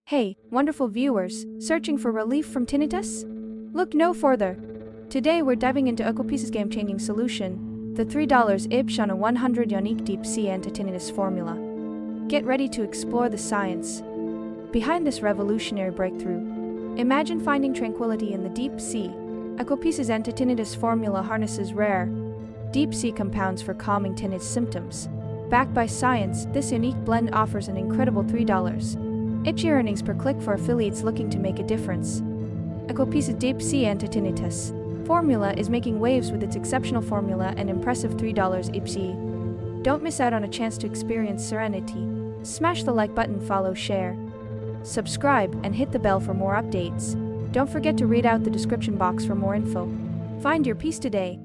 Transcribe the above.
Hey, wonderful viewers, searching for relief from tinnitus? Look no further. Today we're diving into Aquapeace's game-changing solution, the $3 IPS on a 100 unique deep sea anti-tinnitus formula. Get ready to explore the science behind this revolutionary breakthrough. Imagine finding tranquility in the deep sea. Aquapeace's anti-tinnitus formula harnesses rare, deep-sea compounds for calming tinnitus symptoms. Backed by science, this unique blend offers an incredible $3 IPS earnings per click for affiliates looking to make a difference. Aquapeace's Deep Sea Anti-Tinnitus formula is making waves with its exceptional formula and impressive $3 IPS. Don't miss out on a chance to experience serenity. Smash the like button, follow, share, subscribe, and hit the bell for more updates. Don't forget to read out the description box for more info. Find your peace today.